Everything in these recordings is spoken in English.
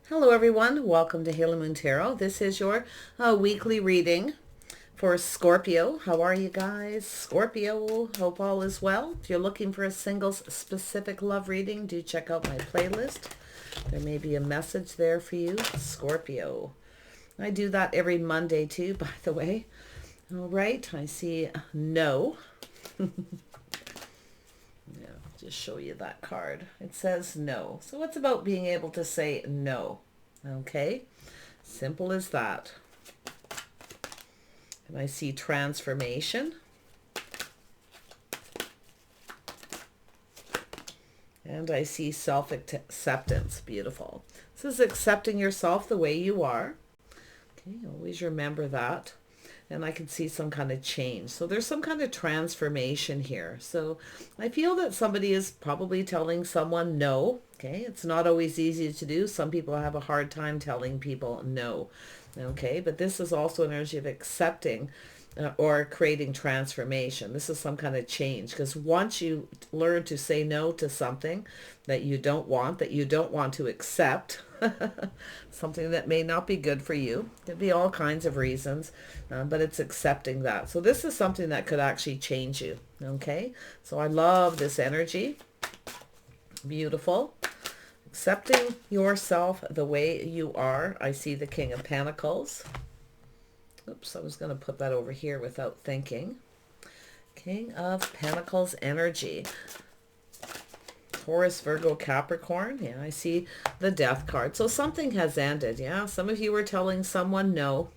Hello everyone, welcome to Halo Moon Tarot. This is your weekly reading for Scorpio. How are you guys? Scorpio, hope all is well. If you're looking for a singles specific love reading, do check out my playlist. There may be a message there for you, Scorpio. I do that every Monday too, by the way. All right, I see no. Yeah, just show you that card. It says no. So it's about being able to say no. Okay, simple as that. And I see transformation. And I see self-acceptance. Beautiful. This is accepting yourself the way you are. Okay, always remember that. And I can see some kind of change. So there's some kind of transformation here. So I feel that somebody is probably telling someone no. Okay, it's not always easy to do. Some people have a hard time telling people no. Okay, but this is also an energy of accepting or creating transformation. This is some kind of change, because once you learn to say no to something that you don't want to accept, something that may not be good for you, could be all kinds of reasons, but it's accepting that. So this is something that could actually change you. Okay, so I love this energy. Beautiful. Accepting yourself the way you are. I see the King of Pentacles. Oops, I was going to put that over here without thinking. King of Pentacles energy. Taurus, Virgo, Capricorn. Yeah, I see the Death card. So something has ended. Yeah, some of you were telling someone no.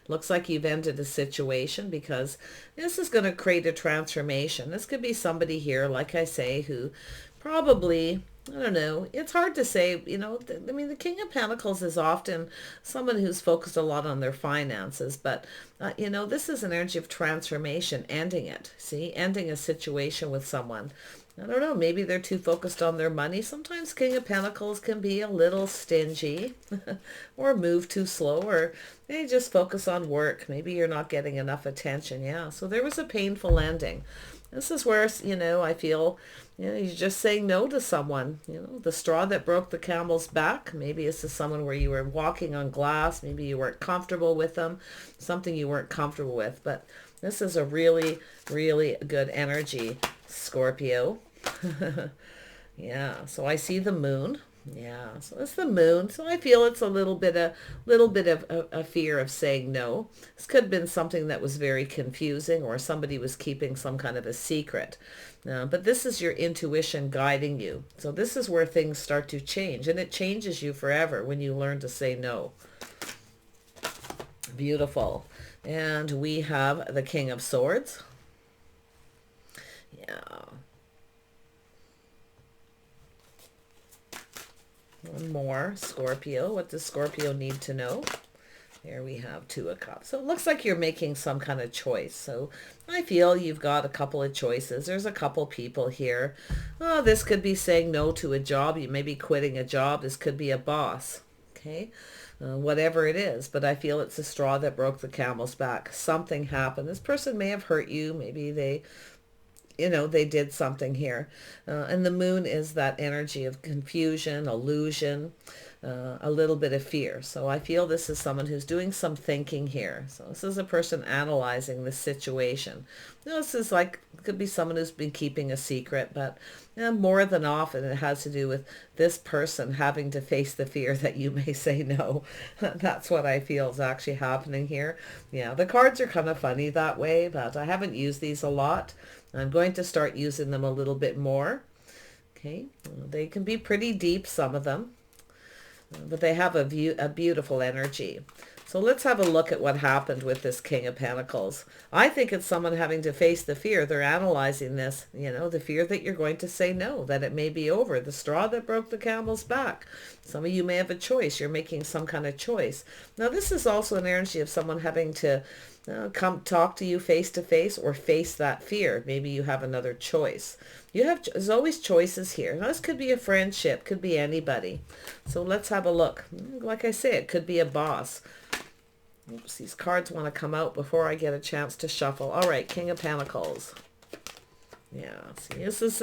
Looks like you've ended a situation, because this is going to create a transformation. This could be somebody here, like I say, who probably, I don't know, it's hard to say, you know, I mean, the King of Pentacles is often someone who's focused a lot on their finances, but, you know, this is an energy of transformation, ending it, see, ending a situation with someone. I don't know, maybe they're too focused on their money. Sometimes King of Pentacles can be a little stingy or move too slow, or they just focus on work. Maybe you're not getting enough attention. Yeah, so there was a painful ending. This is where, you know, I feel, you know, you're just saying no to someone. You know, the straw that broke the camel's back. Maybe this is someone where you were walking on glass. Maybe you weren't comfortable with them. Something you weren't comfortable with. But this is a really, really good energy, Scorpio. Yeah, so I see the moon. Yeah, so it's the moon. So I feel it's a little bit of a fear of saying no. This could have been something that was very confusing, or somebody was keeping some kind of a secret. But this is your intuition guiding you. So this is where things start to change, and it changes you forever when you learn to say no. Beautiful. And we have the King of Swords. Yeah. One more, Scorpio. What does Scorpio need to know? There we have Two of Cups. So it looks like you're making some kind of choice. So I feel you've got a couple of choices. There's a couple people here. Oh, this could be saying no to a job. You may be quitting a job. This could be a boss. Okay, whatever it is. But I feel it's a straw that broke the camel's back. Something happened. This person may have hurt you. Maybe they, you know, they did something here. And the moon is that energy of confusion, illusion, a little bit of fear. So I feel this is someone who's doing some thinking here. So this is a person analyzing the situation. You know, this is like, could be someone who's been keeping a secret, but you know, more than often it has to do with this person having to face the fear that you may say no. That's what I feel is actually happening here. Yeah, the cards are kind of funny that way, but I haven't used these a lot. I'm going to start using them a little bit more. Okay, they can be pretty deep, some of them, but they have a beautiful energy. So let's have a look at what happened with this King of Pentacles. I think it's someone having to face the fear. They're analyzing this, you know, the fear that you're going to say no, that it may be over, the straw that broke the camel's back. Some of you may have a choice. You're making some kind of choice. Now, this is also an energy of someone having to come talk to you face to face, or face that fear. Maybe you have another choice. There's always choices here. Now, this could be a friendship, could be anybody. So let's have a look. Like I say, it could be a boss. Oops, these cards want to come out before I get a chance to shuffle. All right, King of Pentacles. Yeah, see, this is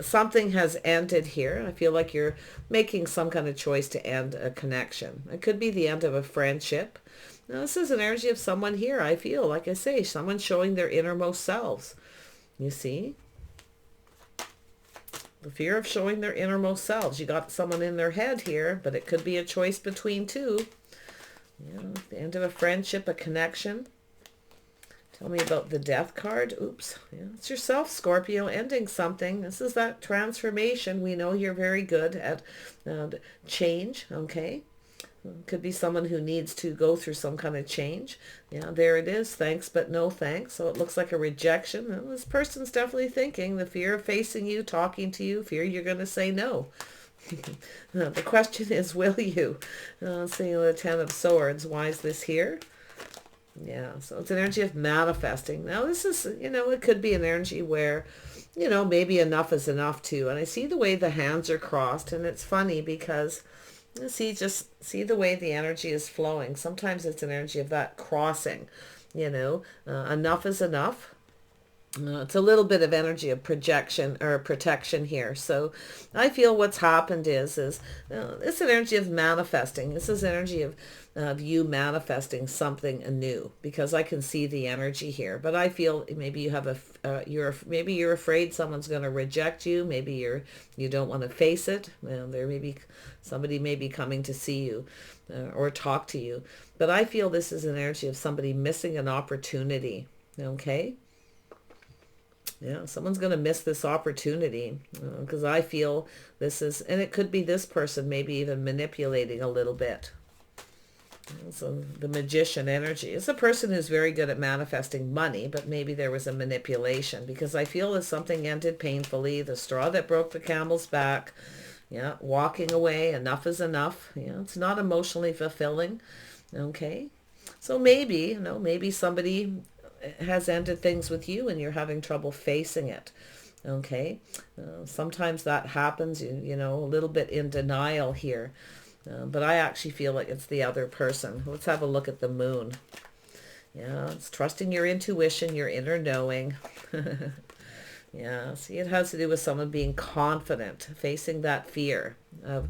something has ended here. I feel like you're making some kind of choice to end a connection. It could be the end of a friendship. Now, this is an energy of someone here. I feel, like I say, someone showing their innermost selves. You see? The fear of showing their innermost selves. You got someone in their head here, but it could be a choice between two. The end of a friendship, a connection. Tell me about the Death card. Oops. Yeah, it's yourself, Scorpio, ending something. This is that transformation. We know you're very good at change, okay? Could be someone who needs to go through some kind of change. Yeah, there it is. Thanks, but no thanks. So it looks like a rejection. Well, this person's definitely thinking the fear of facing you, talking to you, fear you're going to say no. The question is, will you? Seeing the Ten of Swords. Why is this here? Yeah, so it's an energy of manifesting. Now this is, it could be an energy where, maybe enough is enough too. And I see the way the hands are crossed, and it's funny because, just see the way the energy is flowing. Sometimes it's an energy of that crossing, enough is enough. It's a little bit of energy of projection or protection here. So I feel what's happened is it's an energy of manifesting. This is energy of you manifesting something anew, because I can see the energy here. But I feel maybe you have maybe you're afraid someone's going to reject you. Maybe you don't want to face it. There may be somebody may be coming to see you or talk to you. But I feel this is an energy of somebody missing an opportunity. Okay. Yeah, someone's going to miss this opportunity, because I feel this is, and it could be this person maybe even manipulating a little bit. So the Magician energy is a person who's very good at manifesting money, but maybe there was a manipulation, because I feel that something ended painfully, the straw that broke the camel's back. Yeah, walking away, enough is enough. Yeah, it's not emotionally fulfilling. Okay, so maybe, maybe somebody has ended things with you and you're having trouble facing it. Okay, sometimes that happens, a little bit in denial here, but I actually feel like it's the other person. Let's have a look at the Moon. Yeah, it's trusting your intuition, your inner knowing. Yeah, see, it has to do with someone being confident, facing that fear of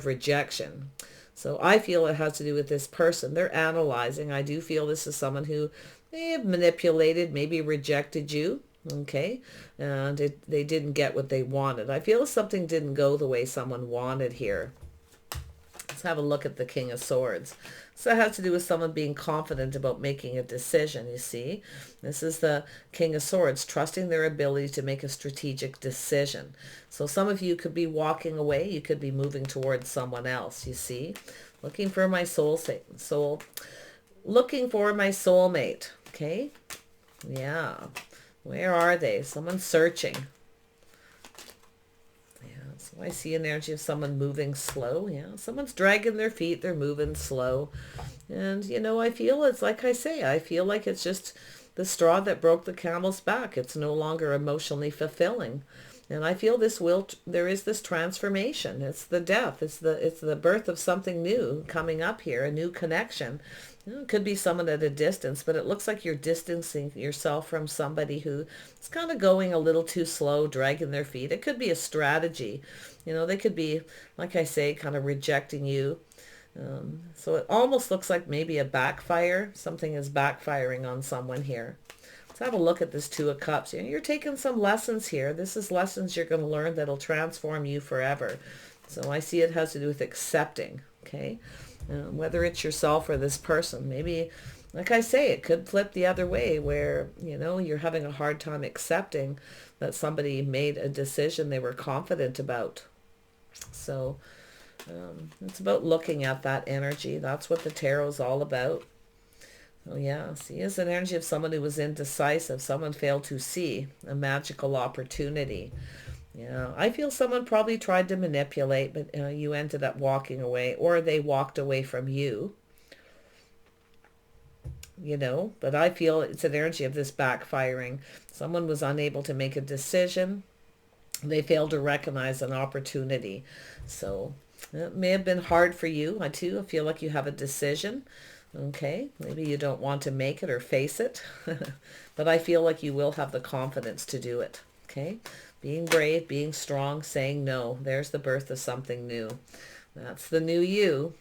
rejection. So I feel it has to do with this person. They're analyzing. I do feel this is someone who may have manipulated, maybe rejected you, okay? And they didn't get what they wanted. I feel something didn't go the way someone wanted here. Let's have a look at the King of Swords. So it has to do with someone being confident about making a decision, you see. This is the King of Swords, trusting their ability to make a strategic decision. So some of you could be walking away. You could be moving towards someone else, you see. Looking for my looking for my soulmate, okay? Yeah. Where are they? Someone's searching. So I see an energy of someone moving slow. Yeah, someone's dragging their feet. They're moving slow. And, I feel it's like I say, I feel like it's just the straw that broke the camel's back. It's no longer emotionally fulfilling. And I feel there is this transformation. It's the death. It's the birth of something new coming up here, a new connection. It could be someone at a distance, but it looks like you're distancing yourself from somebody who is kind of going a little too slow, dragging their feet. It could be a strategy. They could be, like I say, kind of rejecting you. So it almost looks like maybe a backfire. Something is backfiring on someone here. Let's have a look at this Two of Cups. You're taking some lessons here. This is lessons you're going to learn that'll transform you forever. So I see it has to do with accepting, okay? Whether it's yourself or this person. Maybe, like I say, it could flip the other way where, you're having a hard time accepting that somebody made a decision they were confident about. So it's about looking at that energy. That's what the tarot is all about. Oh yeah, see, it's an energy of someone who was indecisive. Someone failed to see a magical opportunity. Yeah, I feel someone probably tried to manipulate, but you ended up walking away, or they walked away from you. But I feel it's an energy of this backfiring. Someone was unable to make a decision. They failed to recognize an opportunity. So it may have been hard for you. I feel like you have a decision. Okay, maybe you don't want to make it or face it, but I feel like you will have the confidence to do it. Okay, Being brave, being strong, saying no. There's the birth of something new. That's the new you.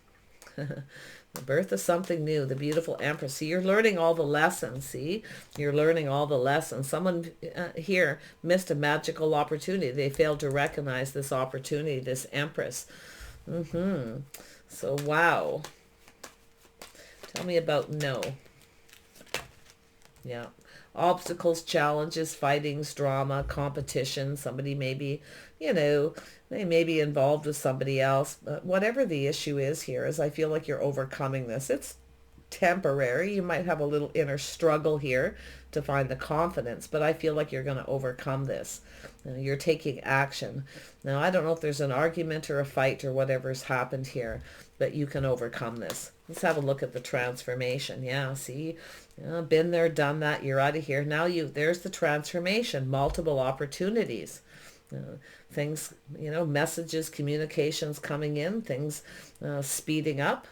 The birth of something new, the beautiful Empress. See, you're learning all the lessons, see? You're learning all the lessons. Someone here missed a magical opportunity. They failed to recognize this opportunity, this Empress. So, wow. Tell me about no. Yeah. Obstacles, challenges, fightings, drama, competition. Somebody maybe, you know, they may be involved with somebody else. But whatever the issue is here, is I feel like you're overcoming this. It's temporary. You might have a little inner struggle here to find the confidence, but I feel like you're going to overcome this. You're taking action. Now, I don't know if there's an argument or a fight or whatever's happened here, but you can overcome this. Let's have a look at the transformation. Yeah, see, been there, done that. You're out of here. Now there's the transformation, multiple opportunities. Things, messages, communications coming in, things speeding up.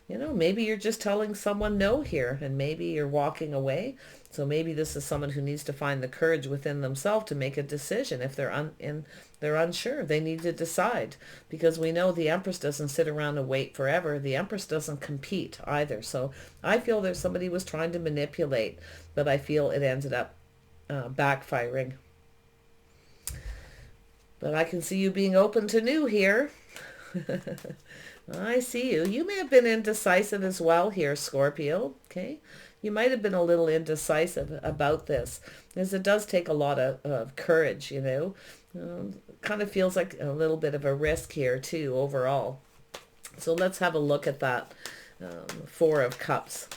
Maybe you're just telling someone no here, and maybe you're walking away. So maybe this is someone who needs to find the courage within themselves to make a decision. If they're unsure, they need to decide, because we know the Empress doesn't sit around and wait forever. The Empress doesn't compete either. So I feel there's somebody was trying to manipulate, but I feel it ended up backfiring. But I can see you being open to new here. I see you. You may have been indecisive as well here, Scorpio. Okay. You might have been a little indecisive about this, because it does take a lot of courage, kind of feels like a little bit of a risk here too, overall. So let's have a look at that Four of Cups.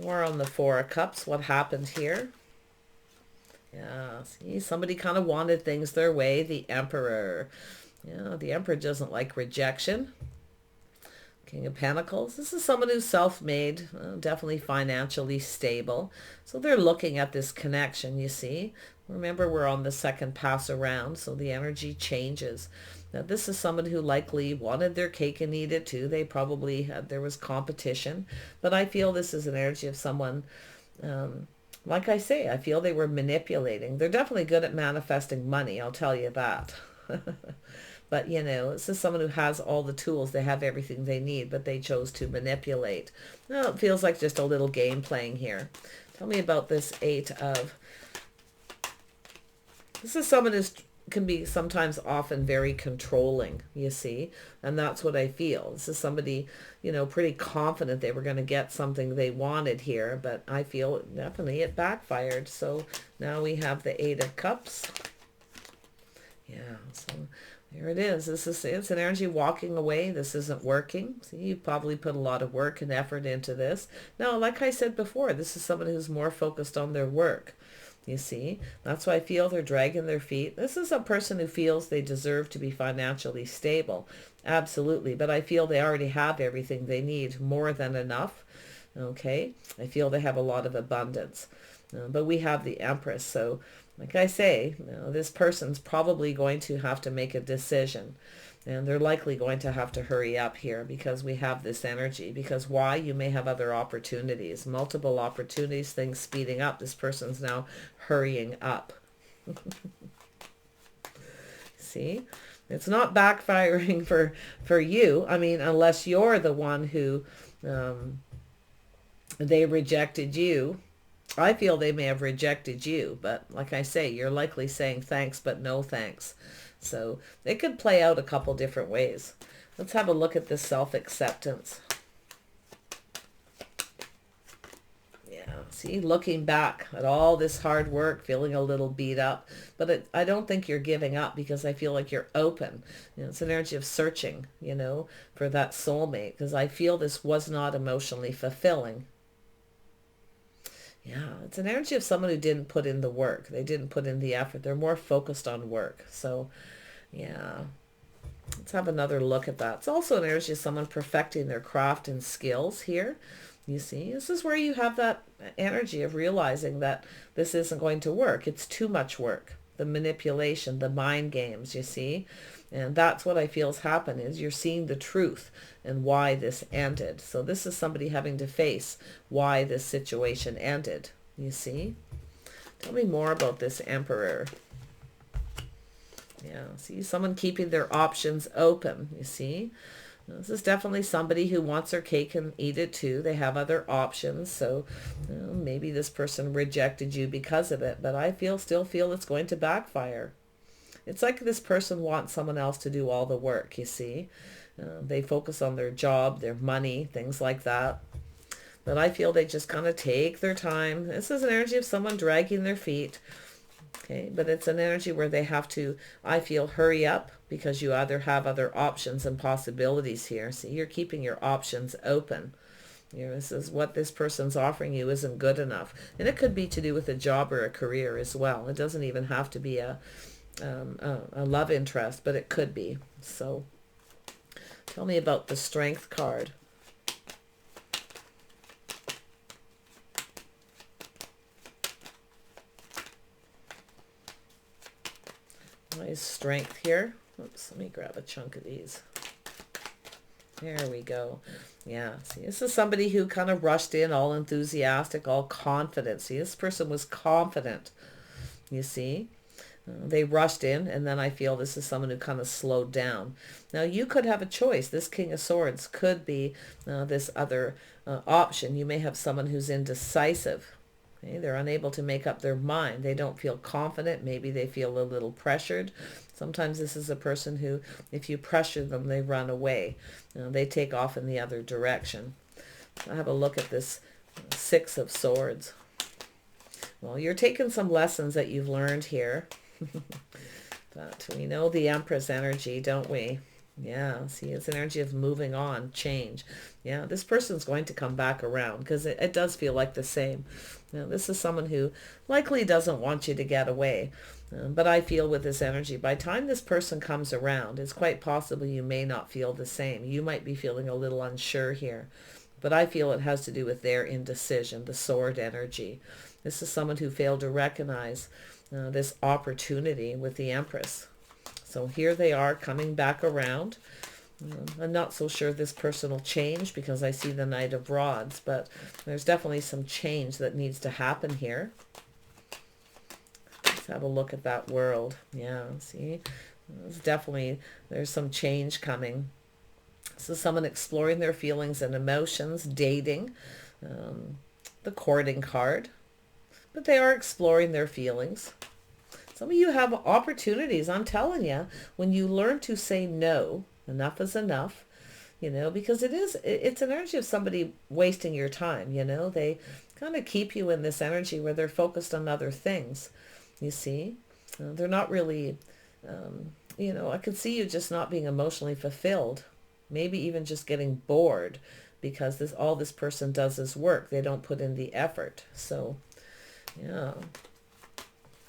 More on the Four of Cups. What happened here? Yeah, see, somebody kind of wanted things their way. The Emperor. Yeah, the Emperor doesn't like rejection. King of Pentacles. This is someone who's self-made, definitely financially stable. So they're looking at this connection, you see. Remember, we're on the second pass around, so the energy changes. Now, this is someone who likely wanted their cake and eat it too. They probably there was competition. But I feel this is an energy of someone... like I say, I feel they were manipulating. They're definitely good at manifesting money, I'll tell you that. But, this is someone who has all the tools. They have everything they need, but they chose to manipulate. Well, it feels like just a little game playing here. Tell me about this Eight of... This is someone who can be sometimes often very controlling, you see, and that's what I feel. This is somebody, pretty confident they were going to get something they wanted here, but I feel definitely it backfired. So now we have the Eight of Cups. Yeah, so there it is. It's an energy walking away. This isn't working. See, you probably put a lot of work and effort into this. Now, like I said before, this is someone who's more focused on their work. You see, that's why I feel they're dragging their feet. This is a person who feels they deserve to be financially stable. Absolutely. But I feel they already have everything they need, more than enough. Okay. I feel they have a lot of abundance. But we have the Empress. So like I say, this person's probably going to have to make a decision. And they're likely going to have to hurry up here, because we have this energy. Because why? You may have other opportunities, multiple opportunities, things speeding up. This person's now hurrying up. See? It's not backfiring for you. I mean, unless you're the one who they rejected you. I feel they may have rejected you. But like I say, you're likely saying thanks, but no thanks. So it could play out a couple different ways. Let's have a look at this self-acceptance. Yeah, see, looking back at all this hard work, feeling a little beat up. But I don't think you're giving up, because I feel like you're open. It's an energy of searching, for that soulmate, because I feel this was not emotionally fulfilling. Yeah, it's an energy of someone who didn't put in the work. They didn't put in the effort. They're more focused on work. So, yeah. Let's have another look at that. It's also an energy of someone perfecting their craft and skills here. You see, this is where you have that energy of realizing that this isn't going to work. It's too much work. The manipulation, the mind games, you see. And that's what I feel has happened, is you're seeing the truth and why this ended. So this is somebody having to face why this situation ended, you see. Tell me more about this Emperor. Yeah, see, someone keeping their options open, you see. This is definitely somebody who wants their cake and eat it too. They have other options, so maybe this person rejected you because of it, but I still feel it's going to backfire. It's like this person wants someone else to do all the work, you see. They focus on their job, their money, things like that. But I feel they just kind of take their time. This is an energy of someone dragging their feet. Okay, but it's an energy where they have to, I feel, hurry up because you either have other options and possibilities here. See, you're keeping your options open. You know, this is what this person's offering you isn't good enough. And it could be to do with a job or a career as well. It doesn't even have to be a love interest, but it could be. So tell me about the Strength card. Nice Strength here. Oops, let me grab a chunk of these. There we go. Yeah, see, this is somebody who kind of rushed in all enthusiastic, all confident. See, this person was confident, you see. They rushed in, and then I feel this is someone who kind of slowed down. Now, you could have a choice. This King of Swords could be this other option. You may have someone who's indecisive. Okay? They're unable to make up their mind. They don't feel confident. Maybe they feel a little pressured. Sometimes this is a person who, if you pressure them, they run away. They take off in the other direction. I'll have a look at this Six of Swords. Well, you're taking some lessons that you've learned here. But we know the Empress energy, don't we? Yeah, see, it's an energy of moving on, change. Yeah, this person's going to come back around because it does feel like the same. You know, this is someone who likely doesn't want you to get away. But I feel with this energy, by the time this person comes around, it's quite possible you may not feel the same. You might be feeling a little unsure here. But I feel it has to do with their indecision, the Sword energy. This is someone who failed to recognize this opportunity with the Empress. So here they are coming back around. I'm not so sure this person will change because I see the Knight of Rods, but there's definitely some change that needs to happen here. Let's have a look at that world. Yeah, see, there's some change coming. So someone exploring their feelings and emotions, dating, the courting card, but they are exploring their feelings. Some of you have opportunities, I'm telling you, when you learn to say no, enough is enough, you know, because it's an energy of somebody wasting your time, you know. They kind of keep you in this energy where they're focused on other things, you see. They're not really, you know, I could see you just not being emotionally fulfilled, maybe even just getting bored because all this person does is work. They don't put in the effort. So, yeah.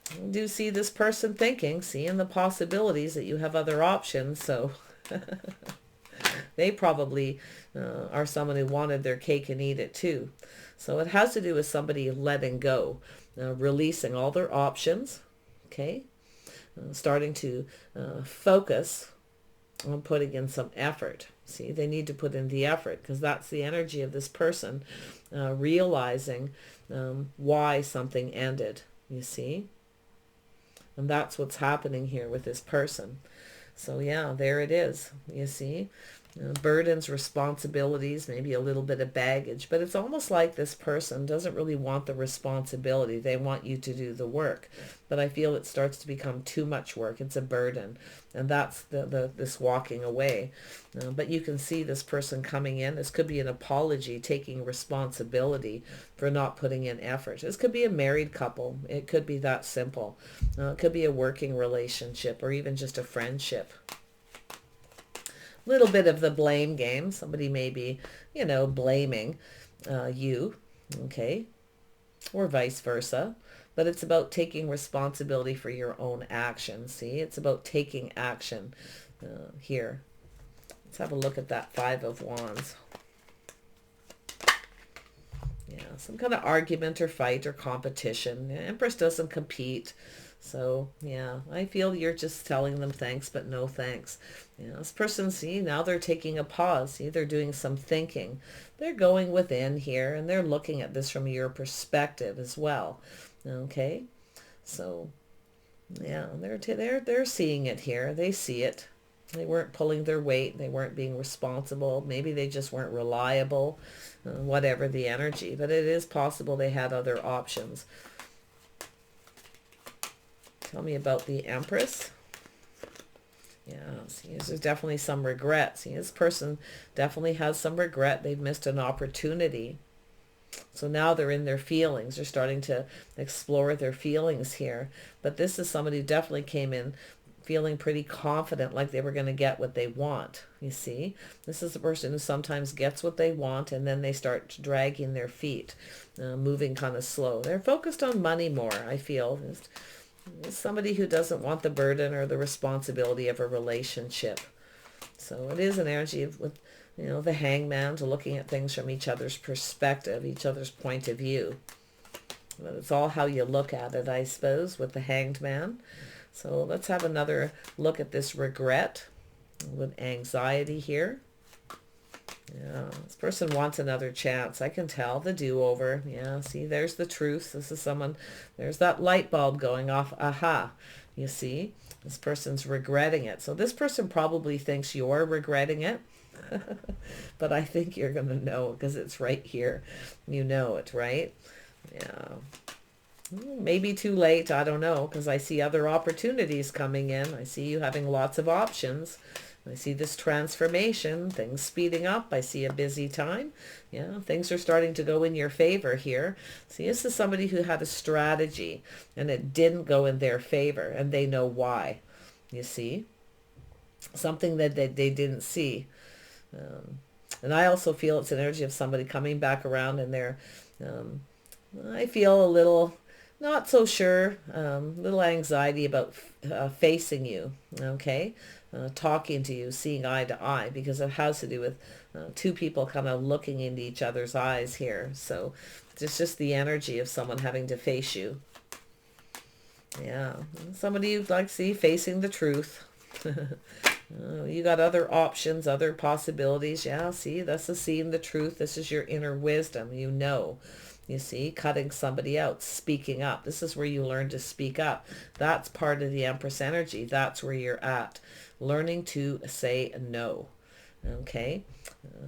I do see this person thinking, seeing the possibilities that you have other options. So they probably are someone who wanted their cake and eat it too. So it has to do with somebody letting go, releasing all their options, okay? Starting to focus on putting in some effort. See, they need to put in the effort because that's the energy of this person, realizing why something ended, you see? And that's what's happening here with this person. So yeah, there it is. You see, burdens, responsibilities, maybe a little bit of baggage, but it's almost like this person doesn't really want the responsibility. They want you to do the work, but I feel it starts to become too much work. It's a burden, and that's this walking away. But you can see this person coming in. This could be an apology, taking responsibility for not putting in effort. This could be a married couple. It could be that simple. It could be a working relationship or even just a friendship. Little bit of the blame game. Somebody may be, you know, blaming you, okay, or vice versa. But it's about taking responsibility for your own actions. See, it's about taking action here. Let's have a look at that Five of Wands. Yeah, some kind of argument or fight or competition. The Empress doesn't compete. So, yeah, I feel you're just telling them thanks, but no thanks. You know, this person, see, now they're taking a pause. See, they're doing some thinking. They're going within here, and they're looking at this from your perspective as well. Okay? So yeah, they're seeing it here. They see it. They weren't pulling their weight. They weren't being responsible. Maybe they just weren't reliable, whatever the energy. But it is possible they had other options. Tell me about the Empress. Yeah, see, there's definitely some regret. See, this person definitely has some regret. They've missed an opportunity. So now they're in their feelings. They're starting to explore their feelings here. But this is somebody who definitely came in feeling pretty confident, like they were going to get what they want. You see, this is the person who sometimes gets what they want and then they start dragging their feet, moving kind of slow. They're focused on money more, I feel. It's somebody who doesn't want the burden or the responsibility of a relationship. So it is an energy of, with, you know, the hangman, to looking at things from each other's perspective, each other's point of view. But it's all how you look at it, I suppose, with the hanged man. So let's have another look at this regret with anxiety here. Yeah, this person wants another chance. I can tell the do-over. Yeah, see, there's the truth. This is someone, there's that light bulb going off. Aha, you see, this person's regretting it. So this person probably thinks you're regretting it. But I think you're going to know because it's right here. You know it, right? Yeah. Maybe too late, I don't know, because I see other opportunities coming in. I see you having lots of options. I see this transformation, things speeding up. I see a busy time. Yeah, things are starting to go in your favor here. See, this is somebody who had a strategy and it didn't go in their favor and they know why. You see? Something that they didn't see. And I also feel it's an energy of somebody coming back around and they're, I feel a little not so sure, little anxiety about facing you, okay, talking to you, seeing eye to eye, because it has to do with two people kind of looking into each other's eyes here. So it's just the energy of someone having to face you. Yeah, somebody you'd like to see facing the truth. You got other options, other possibilities. Yeah, see, this is seeing the truth. This is your inner wisdom. You know. You see, cutting somebody out, speaking up. This is where you learn to speak up. That's part of the Empress energy. That's where you're at. Learning to say no. Okay?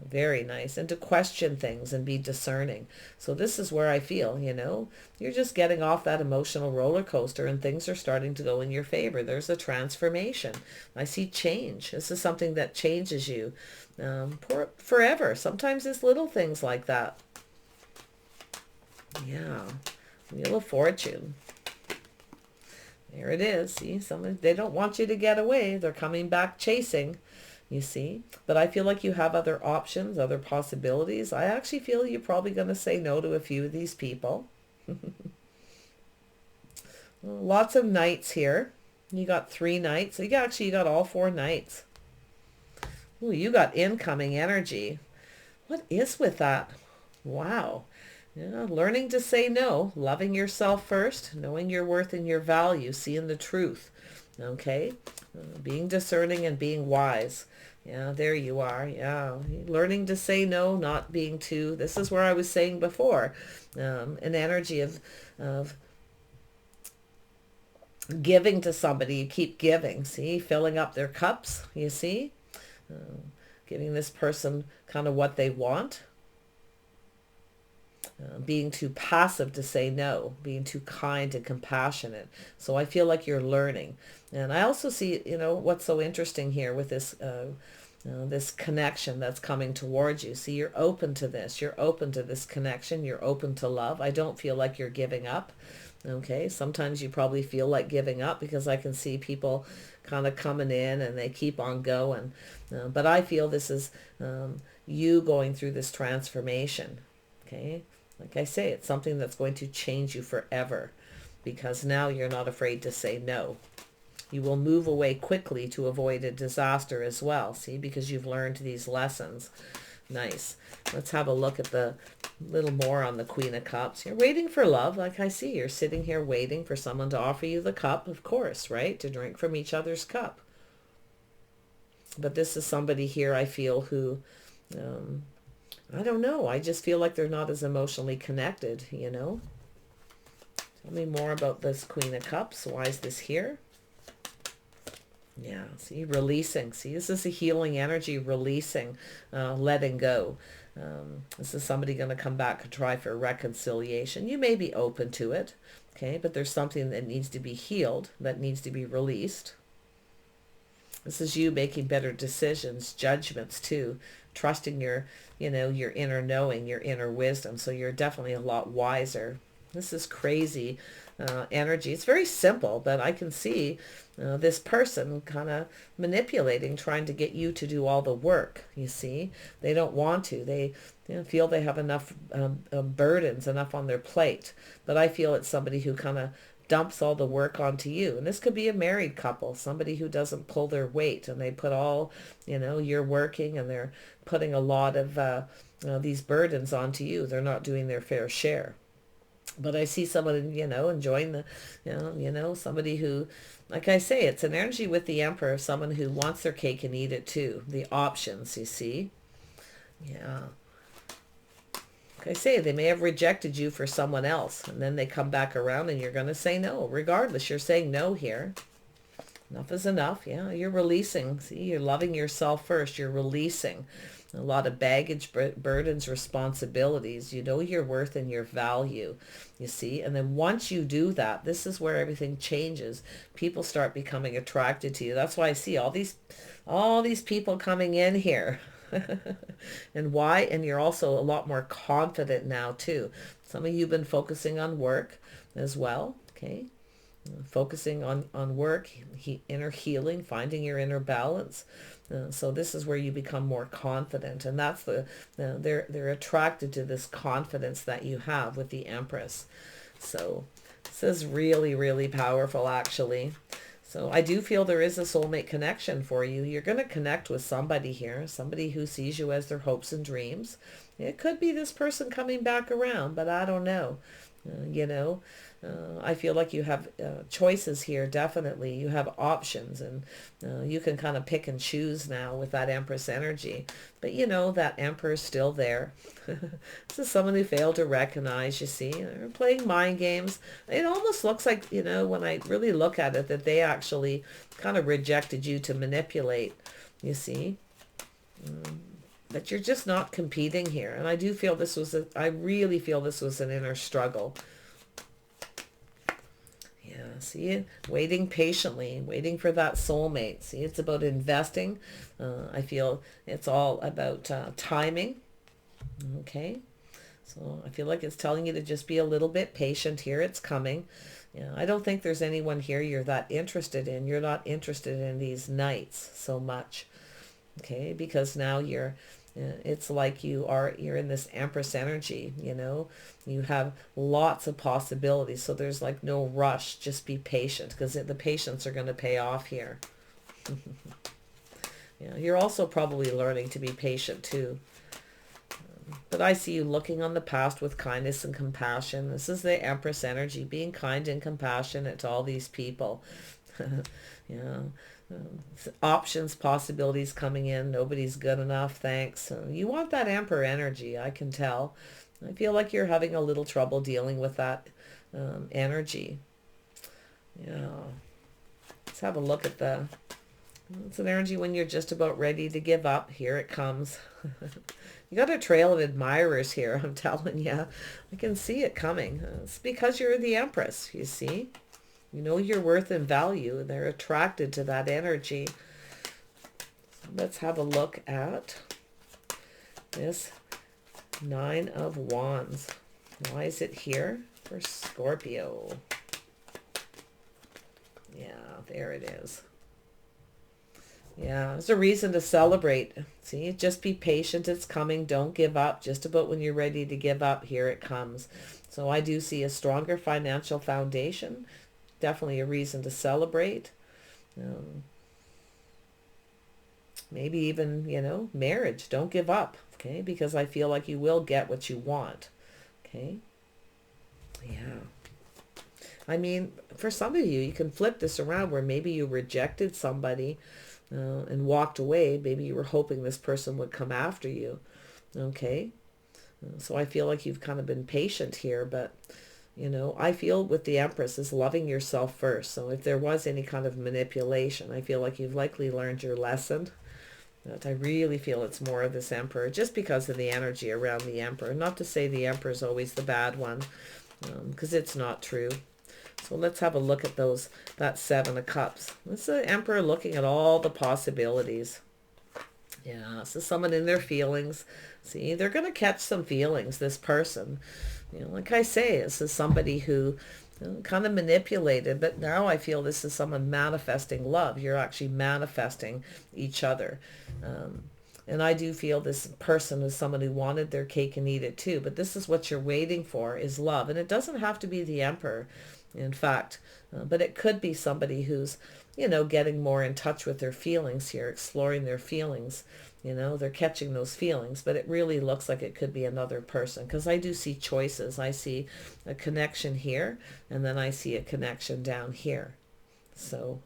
Very nice. And to question things and be discerning. So this is where I feel, you know, you're just getting off that emotional roller coaster and things are starting to go in your favor. There's a transformation. I see change. This is something that changes you forever. Sometimes it's little things like that. Yeah, Wheel of Fortune. There it is. See, they don't want you to get away. They're coming back chasing, you see. But I feel like you have other options, other possibilities. I actually feel you're probably going to say no to a few of these people. Lots of knights here. You got 3 knights. So you got all 4 knights. Ooh, you got incoming energy. What is with that? Wow. Yeah, learning to say no, loving yourself first, knowing your worth and your value, seeing the truth, okay? Being discerning and being wise. Yeah, there you are. Yeah, learning to say no, not being too, this is where I was saying before, an energy of giving to somebody. You keep giving, see, filling up their cups, you see, giving this person kind of what they want. Being too passive to say no, being too kind and compassionate. So I feel like you're learning. And I also see, you know, what's so interesting here with this this connection that's coming towards you. See, you're open to this. You're open to this connection. You're open to love. I don't feel like you're giving up. Okay, sometimes you probably feel like giving up because I can see people kind of coming in and they keep on going. But I feel this is you going through this transformation. Okay. Like I say, it's something that's going to change you forever because now you're not afraid to say no. You will move away quickly to avoid a disaster as well, see, because you've learned these lessons. Nice. Let's have a look at the little more on the Queen of Cups. You're waiting for love, like I see. You're sitting here waiting for someone to offer you the cup, of course, right? To drink from each other's cup. But this is somebody here, I feel, who... I don't know. I just feel like they're not as emotionally connected, you know. Tell me more about this Queen of Cups. Why is this here? Yeah, see, releasing. See, this is a healing energy, releasing, letting go. This is somebody going to come back and try for reconciliation. You may be open to it, okay, but there's something that needs to be healed, that needs to be released. This is you making better decisions, judgments too, trusting your, your inner knowing, your inner wisdom. So you're definitely a lot wiser. This is crazy energy. It's very simple, but I can see this person kind of manipulating, trying to get you to do all the work. You see, they don't want to. They feel they have enough burdens, enough on their plate. But I feel it's somebody who kind of dumps all the work onto you. And this could be a married couple, somebody who doesn't pull their weight, and they put all, you're working and they're putting a lot of these burdens onto you. They're not doing their fair share. But I see someone, enjoying the, somebody who, like I say, it's an energy with the Emperor, someone who wants their cake and eat it too. The options, you see. Yeah. Like I say, they may have rejected you for someone else, and then they come back around and you're going to say no. Regardless, you're saying no here. Enough is enough. Yeah, you're releasing. See, you're loving yourself first. You're releasing a lot of baggage, burdens, responsibilities. You know your worth and your value, you see. And then once you do that, this is where everything changes. People start becoming attracted to you. That's why I see all these people coming in here. And why? And you're also a lot more confident now too. Some of you have been focusing on work as well, okay? Focusing on work, inner healing, finding your inner balance. So this is where you become more confident, and that's they're attracted to this confidence that you have with the Empress. So this is really, really powerful, actually. So I do feel there is a soulmate connection for you. You're going to connect with somebody here, somebody who sees you as their hopes and dreams. It could be this person coming back around, but I don't know. I feel like you have choices here, definitely. You have options, and you can kind of pick and choose now with that Empress energy. But that Emperor's still there. This is someone who failed to recognize, you see. They're playing mind games. It almost looks like, when I really look at it, that they actually kind of rejected you to manipulate, you see. But you're just not competing here. And I do feel I really feel this was an inner struggle. Yeah, see, waiting patiently, waiting for that soulmate. See, it's about investing. I feel it's all about timing. Okay. So I feel like it's telling you to just be a little bit patient here. It's coming. Yeah, I don't think there's anyone here you're that interested in. You're not interested in these knights so much. Okay, because now it's like you're in this Empress energy, you have lots of possibilities. So there's like no rush. Just be patient, because the patience are going to pay off here. Yeah, you're also probably learning to be patient too. But I see you looking on the past with kindness and compassion. This is the Empress energy, being kind and compassionate to all these people. Yeah. Options, possibilities coming in. Nobody's good enough, thanks. So you want that Emperor energy, I can tell. I feel like you're having a little trouble dealing with that energy. Yeah. Let's have a look at it's an energy when you're just about ready to give up. Here it comes. You got a trail of admirers here, I'm telling you. I can see it coming. It's because you're the Empress, you see. You know your worth and value. They're attracted to that energy. So let's have a look at this Nine of Wands. Why is it here for Scorpio? Yeah, there it is. Yeah, there's a reason to celebrate. See, just be patient. It's coming. Don't give up. Just about when you're ready to give up, here it comes. So I do see a stronger financial foundation. Definitely a reason to celebrate. Maybe even, marriage. Don't give up, okay? Because I feel like you will get what you want, okay? Yeah. I mean, for some of you, you can flip this around where maybe you rejected somebody and walked away. Maybe you were hoping this person would come after you, okay? So I feel like you've kind of been patient here, but You know, I feel with the Empress is loving yourself first. So if there was any kind of manipulation, I feel like you've likely learned your lesson. But I really feel it's more of this Emperor, just because of the energy around the Emperor. Not to say the Emperor is always the bad one, because it's not true. So let's have a look at that Seven of Cups. This is the Emperor looking at all the possibilities. Yeah, so someone in their feelings. See, they're going to catch some feelings, this person. You know, like I say, this is somebody who kind of manipulated, but now I feel this is someone manifesting love. You're actually manifesting each other. And I do feel this person is someone who wanted their cake and eat it too. But this is what you're waiting for, is love. And it doesn't have to be the Emperor, in fact. But it could be somebody who's, you know, getting more in touch with their feelings here, exploring their feelings. You know, they're catching those feelings. But it really looks like it could be another person. Because I do see choices. I see a connection here. And then I see a connection down here. So...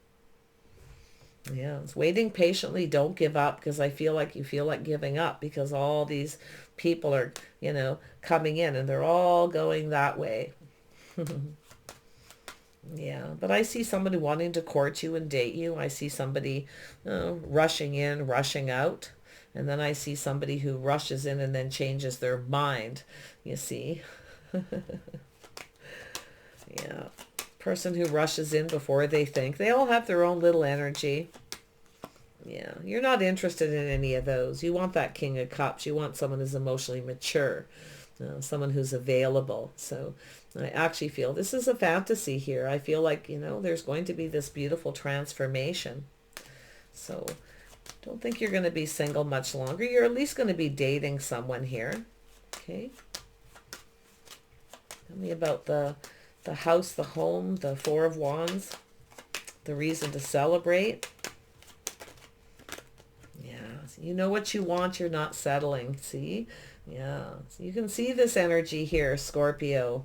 yeah, it's waiting patiently. Don't give up, because I feel like you feel like giving up because all these people are, you know, coming in and they're all going that way. Yeah, but I see somebody wanting to court you and date you. I see somebody rushing in, rushing out. And then I see somebody who rushes in and then changes their mind, you see. Yeah. Person who rushes in before they think. They all have their own little energy. Yeah, you're not interested in any of those. You want that King of Cups. You want someone who's emotionally mature, someone who's available. So I actually feel this is a fantasy here. I feel like, you know, there's going to be this beautiful transformation. So don't think you're going to be single much longer. You're at least going to be dating someone here. Okay. Tell me about the house, the home, the Four of Wands, the reason to celebrate. Yeah, you know what you want, you're not settling, see? Yeah, so you can see this energy here, Scorpio.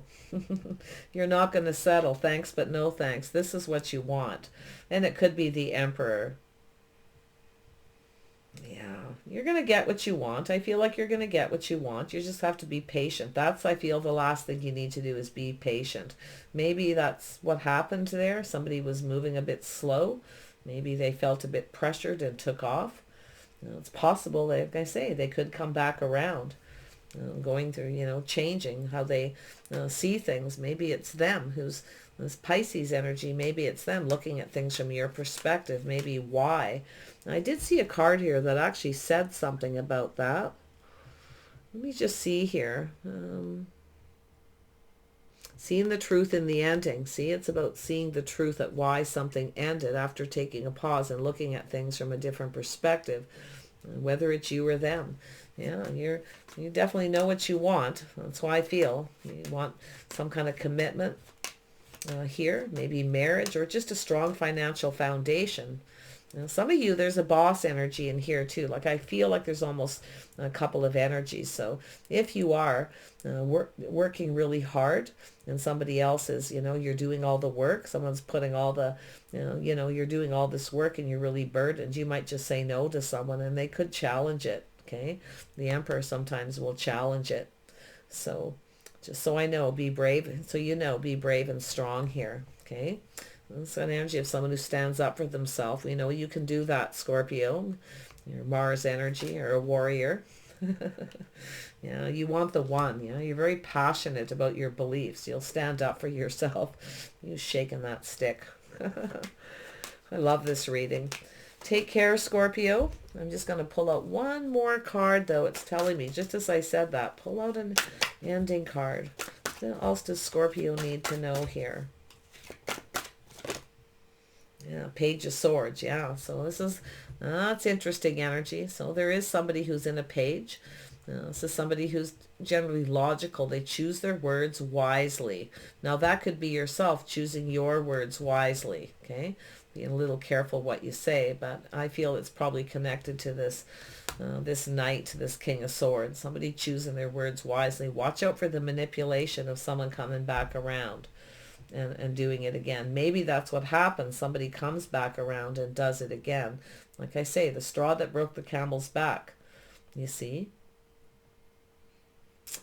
You're not going to settle, thanks but no thanks. This is what you want. And it could be the Emperor. Yeah, you're going to get what you want. I feel like you're going to get what you want. You just have to be patient. That's, I feel, the last thing you need to do is be patient. Maybe that's what happened there. Somebody was moving a bit slow. Maybe they felt a bit pressured and took off. You know, it's possible, like I say, they could come back around. Going through, you know, changing how they see things. Maybe it's them who's this Pisces energy. Maybe it's them looking at things from your perspective. Maybe why. And I did see a card here that actually said something about that. Let me just see here. Seeing the truth in the ending. See, it's about seeing the truth at why something ended after taking a pause and looking at things from a different perspective, whether it's you or them. Yeah, you definitely know what you want. That's why I feel you want some kind of commitment here, maybe marriage or just a strong financial foundation. Now, some of you, there's a boss energy in here too. Like I feel like there's almost a couple of energies. So if you are working really hard and somebody else is, you know, you're doing all the work, someone's putting all the, you know, you're doing all this work and you're really burdened, you might just say no to someone and they could challenge it. Okay. The Emperor sometimes will challenge it. So just so I know, be brave. So, you know, be brave and strong here. Okay. It's an energy of someone who stands up for themselves. We know you can do that, Scorpio. Your Mars energy, or a warrior. Yeah, you want the one. You know, you're very passionate about your beliefs. You'll stand up for yourself. You shaking that stick. I love this reading. Take care, Scorpio. I'm just going to pull out one more card, though. It's telling me, just as I said that, pull out an ending card. What else does Scorpio need to know here? Yeah, Page of Swords. Yeah, so this is, that's interesting energy. So there is somebody who's in a page. This is somebody who's generally logical. They choose their words wisely. Now that could be yourself choosing your words wisely. Okay, being a little careful what you say, but I feel it's probably connected to this this Knight, this King of Swords. Somebody choosing their words wisely. Watch out for the manipulation of someone coming back around and doing it again. Maybe that's what happens. Somebody comes back around and does it again. Like I say, the straw that broke the camel's back. You see?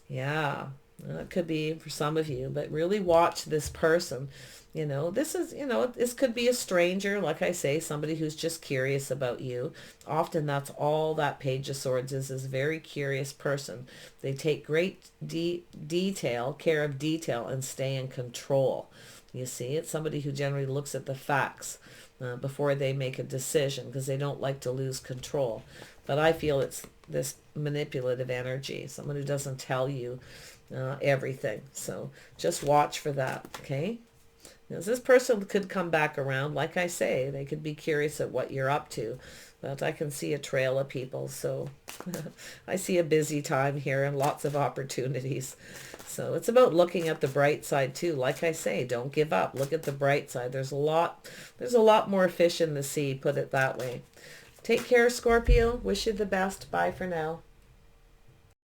Yeah. It could be for some of you, but really watch this person. This is, this could be a stranger, like I say, somebody who's just curious about you. Often that's all that Page of Swords is a very curious person. They take great care of detail and stay in control. You see, it's somebody who generally looks at the facts before they make a decision because they don't like to lose control. But I feel it's this manipulative energy, someone who doesn't tell you everything. So just watch for that, okay? Because this person could come back around. Like I say, they could be curious at what you're up to. But I can see a trail of people. So I see a busy time here and lots of opportunities. So it's about looking at the bright side too. Like I say, don't give up. Look at the bright side. There's a lot more fish in the sea, put it that way. Take care, Scorpio. Wish you the best. Bye for now.